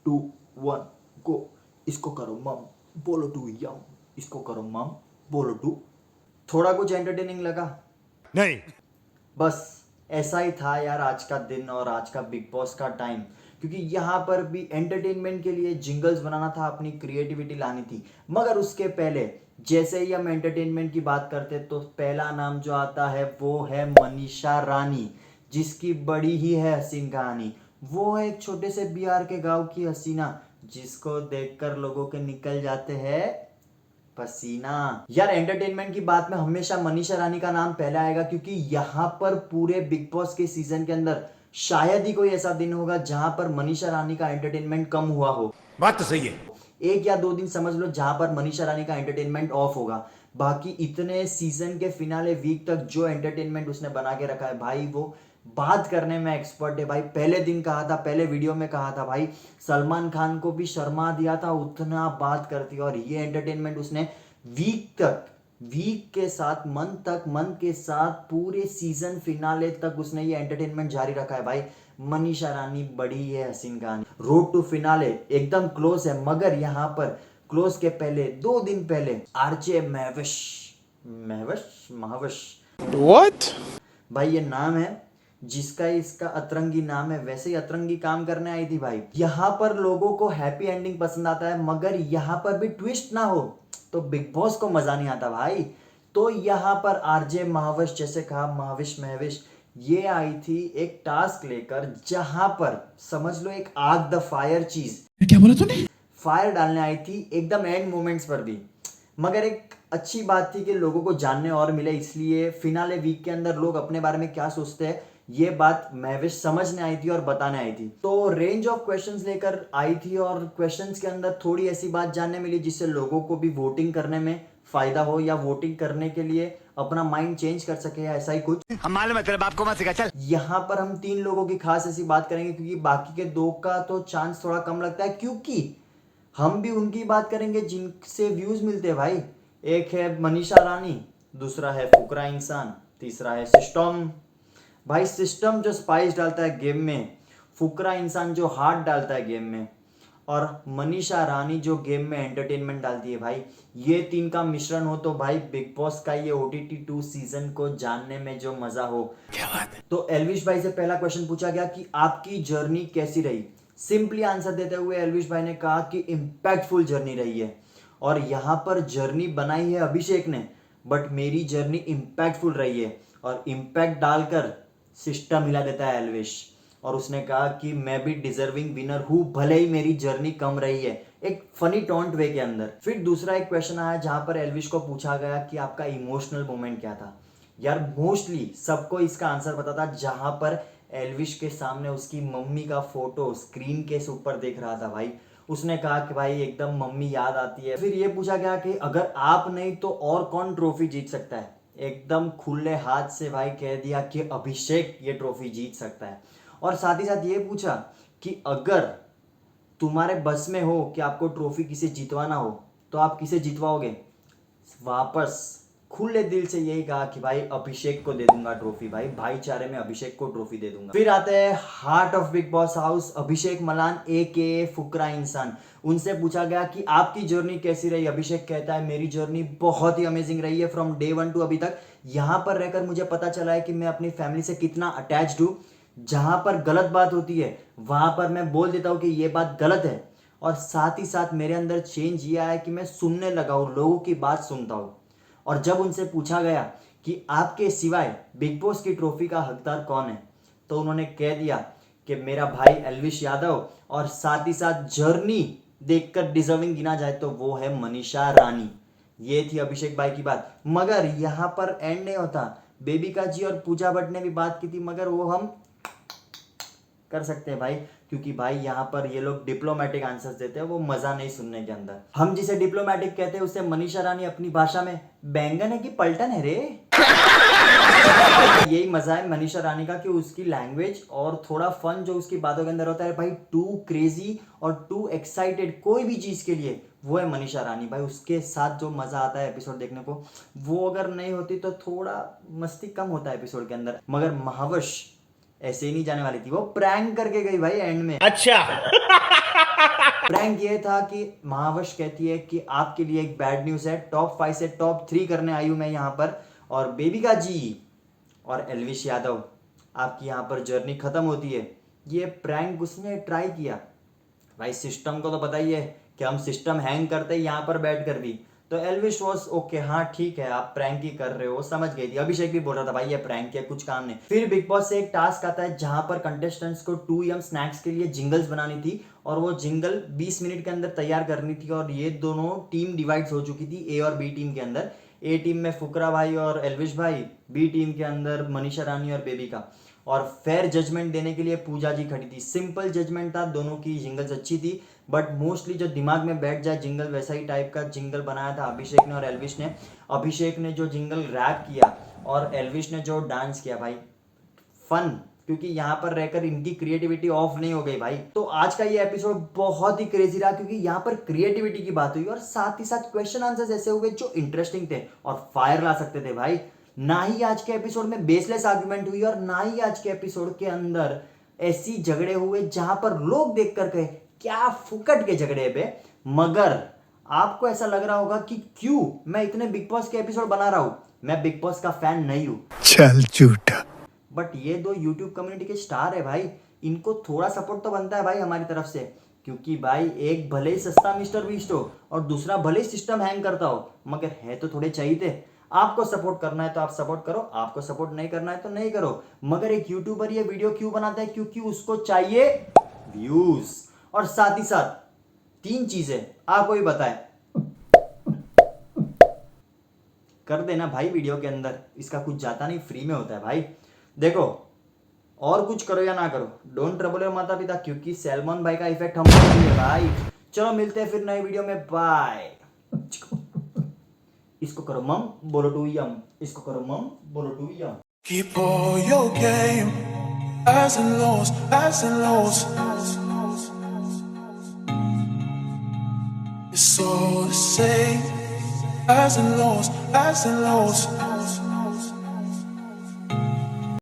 2 1 गो। इसको करो मम, बोलो टू यम। इसको करो मम, बोलो टू। थोड़ा कुछ एंटरटेनिंग लगा? नहीं। बस ऐसा ही था यार आज का दिन और आज का बिग बॉस का टाइम, क्योंकि यहाँ पर भी एंटरटेनमेंट के लिए जिंगल्स बनाना था, अपनी क्रिएटिविटी लानी थी। मगर उसके पहले जैसे ही हम एंटरटेनमेंट की बात करते तो पहला नाम जो आता है वो है मनीषा रानी, जिसकी बड़ी ही है हसीन कहानी। वो है एक छोटे से बिहार के गांव की हसीना, जिसको देखकर लोगों के निकल जाते हैं पसीना। यार एंटरटेनमेंट की बात में हमेशा मनीषा रानी का नाम पहले आएगा, क्योंकि यहाँ पर पूरे बिग बॉस के सीजन के अंदर शायद ही कोई ऐसा दिन होगा जहां पर मनीषा रानी का एंटरटेनमेंट कम हुआ हो। बात तो सही है। एक या दो दिन समझ लो जहां पर मनीषा रानी का एंटरटेनमेंट ऑफ होगा। बाकी इतने सीजन के फिनाले वीक तक जो एंटरटेनमेंट उसने बना के रखा है भाई, वो बात करने में एक्सपर्ट है भाई। पहले दिन कहा था, पहले वीडियो में कहा था भाई, सलमान खान को भी शर्मा दिया था, उतना बात करती है। और ये एंटरटेनमेंट उसने वीक तक, वीक के साथ, मंथ के साथ पूरे सीजन फिनाले तक उसने ये एंटरटेनमेंट जारी रखा है भाई। मनीषा रानी बड़ी है हसीन कहानी। रोड टू फिनाले एकदम क्लोज है, मगर यहाँ पर क्लोज के पहले 2 दिन पहले आरजे महविश, महाविश What? भाई ये नाम है जिसका इसका अतरंगी नाम है, वैसे ही अतरंगी काम करने आई थी भाई। यहाँ पर लोगों को हैप्पी एंडिंग पसंद आता है, मगर यहाँ पर भी ट्विस्ट ना हो तो बिग बॉस को मजा नहीं आता भाई। तो यहाँ पर आरजे महाविश, जैसे कहा महाविश महविश, ये आई थी एक टास्क लेकर, जहां पर समझ लो एक आग द फायर चीज, क्या बोला तूने? फायर डालने आई थी एकदम एंड मोमेंट्स पर भी। मगर एक अच्छी बात थी कि लोगों को जानने और मिले, इसलिए फिनाले वीक के अंदर लोग अपने बारे में क्या सोचते हैं ये बात महविश समझने आई थी और बताने आई थी। तो रेंज ऑफ क्वेश्चंस लेकर आई थी और क्वेश्चंस के अंदर थोड़ी ऐसी बात जानने मिली जिससे लोगों को भी वोटिंग करने में फायदा हो, या वोटिंग करने के लिए अपना माइंड चेंज कर सके, या ऐसा ही कुछ। हम मालूम है तेरे बाप को मत सिखा, चल। यहाँ पर हम 3 लोगों की खास ऐसी बात करेंगे, क्योंकि बाकी के 2 का तो चांस थोड़ा कम लगता है, क्योंकि हम भी उनकी बात करेंगे जिनसे व्यूज मिलते हैं भाई। एक है मनीषा रानी, दूसरा है फुकरा इंसान, तीसरा है सिस्टम। भाई सिस्टम जो स्पाइस डालता है गेम में, फुकरा इंसान जो हार्ट डालता है गेम में, और मनीषा रानी जो गेम में एंटरटेनमेंट डालती है भाई, ये 3 का मिश्रण हो तो भाई बिग बॉस का ये OTT 2 सीजन को जानने में जो मजा हो। क्या बात है। तो एल्विश भाई से पहला क्वेश्चन पूछा गया कि आपकी जर्नी कैसी रही। सिंपली आंसर देते हुए एल्विश भाई ने कहा कि इंपैक्टफुल जर्नी रही है। और यहां पर जर्नी बनाई है अभिषेक ने, बट मेरी जर्नी इंपैक्टफुल रही है। और इंपैक्ट डालकर सिस्टम हिला देता है एल्विश, और उसने कहा कि मैं भी डिजर्विंग विनर हूं, भले ही मेरी जर्नी कम रही है, एक फनी टॉन्ट वे के अंदर। फिर दूसरा एक क्वेश्चन आया जहां पर एल्विश को पूछा गया कि आपका इमोशनल मोमेंट क्या था। यार मोस्टली सबको इसका आंसर पता था, जहां पर एल्विश के सामने उसकी मम्मी का फोटो स्क्रीन के ऊपर देख रहा था भाई। उसने कहा कि भाई एकदम मम्मी याद आती है। फिर ये पूछा गया कि अगर आप नहीं तो और कौन ट्रॉफी जीत सकता है। एकदम खुले हाथ से भाई कह दिया कि अभिषेक ये ट्रॉफी जीत सकता है। और साथ ही साथ ये पूछा कि अगर तुम्हारे बस में हो कि आपको ट्रॉफी किसे जितवाना हो तो आप किसे जितवाओगे। वापस खुले दिल से यही कहा कि भाई अभिषेक को दे दूंगा ट्रॉफी, भाई भाईचारे में अभिषेक को ट्रॉफी दे दूंगा। फिर आते हैं heart of big boss house, Abhishek Malan AKA फुकरा इंसान। उनसे पूछा गया कि आपकी जर्नी कैसी रही। अभिषेक कहता है मेरी जर्नी बहुत ही अमेजिंग रही है, फ्रॉम डे 1 टू अभी तक। यहाँ पर रहकर मुझे पता चला है कि मैं अपनी फैमिली से कितना अटैच्ड हूँ। जहां पर गलत बात होती है वहां पर मैं बोल देता हूँ कि ये बात गलत है, और साथ ही साथ मेरे अंदर चेंज ये आया कि मैं सुनने लगा हूँ, लोगों की बात सुनता हूँ। और जब उनसे पूछा गया कि आपके सिवाय बिग बॉस की ट्रॉफी का हकदार कौन है, तो उन्होंने कह दिया कि मेरा भाई एल्विश यादव, और साथ ही साथ जर्नी देखकर डिजर्विंग गिना जाए तो वो है मनीषा रानी। ये थी अभिषेक भाई की बात। मगर यहाँ पर एंड नहीं होता, बेबिका जी और पूजा भट्ट ने भी बात की थी, मगर वो हम कर सकते हैं भाई, क्योंकि भाई यहाँ पर ये लोग डिप्लोमेटिक आंसर्स देते हैं, वो मजा नहीं सुनने के अंदर। हम जिसे डिप्लोमेटिक कहते हैं उसे मनीषा रानी अपनी भाषा में बैंगन है कि पलटन है रे। यही मजा है मनीषा रानी का कि उसकी लैंग्वेज और थोड़ा फन जो उसकी बातों के अंदर होता है भाई, टू क्रेजी और टू एक्साइटेड कोई भी चीज के लिए, वो है मनीषा रानी भाई। उसके साथ जो मजा आता है एपिसोड देखने को, वो अगर नहीं होती तो थोड़ा मस्ती कम होता है एपिसोड के अंदर। मगर महावश ऐसे ही नहीं जाने वाली थी, वो प्रैंक करके गई भाई एंड में। अच्छा। प्रैंक ये था कि महावश कहती है कि आपके लिए एक बैड न्यूज है, टॉप 5 से टॉप 3 करने आई हूं मैं यहाँ पर, और बेबिका जी और एल्विश यादव आपकी यहाँ पर जर्नी खत्म होती है। ये प्रैंक उसने ट्राई किया भाई, सिस्टम को तो पता ही है कि हम सिस्टम हैंग करते ही यहाँ पर बैठ कर भी, तो एल्विश वॉज ओके, हाँ ठीक है आप प्रैंक ही कर रहे हो, समझ गई थी। अभिषेक भी बोल रहा था भाई ये प्रैंक है, कुछ काम नहीं। फिर बिग बॉस से एक टास्क आता है जहां पर कंटेस्टेंट्स को 2 स्नैक्स के लिए जिंगल्स बनानी थी, और वो जिंगल 20 मिनट के अंदर तैयार करनी थी, और ये दोनों टीम डिवाइड हो चुकी थी ए और बी टीम के अंदर। ए टीम में फुकरा भाई और एल्विश भाई, बी टीम के अंदर मनीषा रानी और बेबिका। और फेयर जजमेंट देने के लिए पूजा जी खड़ी थी। सिंपल जजमेंट था, दोनों की जिंगल्स अच्छी थी, बट मोस्टली जो दिमाग में बैठ जाए जिंगल, वैसा ही टाइप का जिंगल बनाया था अभिषेक ने और एल्विश ने। अभिषेक ने जो जिंगल रैप किया और एल्विश ने जो डांस किया भाई, फन, क्योंकि यहाँ पर रहकर इनकी क्रिएटिविटी ऑफ नहीं हो गई भाई। तो आज का ये एपिसोड बहुत ही क्रेजी रहा, क्योंकि यहाँ पर क्रिएटिविटी की बात हुई और साथ ही साथ क्वेश्चन आंसर्स ऐसे हुए जो इंटरेस्टिंग थे और फायर ला सकते थे भाई। ना ही आज के एपिसोड में बेसलेस आर्गुमेंट हुई, और ना ही आज के एपिसोड के अंदर ऐसी झगड़े हुए जहां पर लोग देख कर कहे क्या फुकट के झगड़े पे। मगर आपको ऐसा लग रहा होगा कि क्यों मैं इतने बिग बॉस के एपिसोड बना रहा हूं, मैं बिग बॉस का फैन नहीं हूं। चल झूठा। बट ये दो यूट्यूब कम्युनिटी के स्टार है भाई, इनको थोड़ा सपोर्ट तो बनता है भाई हमारी तरफ से, क्योंकि भाई एक भले ही सस्ता मिस्टर बीस्ट हो और दूसरा भले ही सिस्टम हैंग करता हो, मगर है तो थोड़े चाहिए। आपको सपोर्ट करना है तो आप सपोर्ट करो, आपको सपोर्ट नहीं करना है तो नहीं करो। मगर एक यूट्यूबर ये वीडियो क्यों बनाता है? क्योंकि उसको चाहिए व्यूज, और साथ ही साथ 3 चीजें आपको भी बताए, कर देना भाई वीडियो के अंदर, इसका कुछ जाता नहीं, फ्री में होता है भाई। देखो, और कुछ करो या ना करो, डोंट ट्रबल योर माता पिता, क्योंकि सैलमन भाई का इफेक्ट हमको नहीं है भाई। चलो मिलते हैं फिर नए वीडियो में, बाय। इसको करो मम, बोलो टू यम, इसको करो मम, बोलो टू यम। Keep all your game, highs and lows, highs and lows. It's all the same, highs and lows, highs and lows.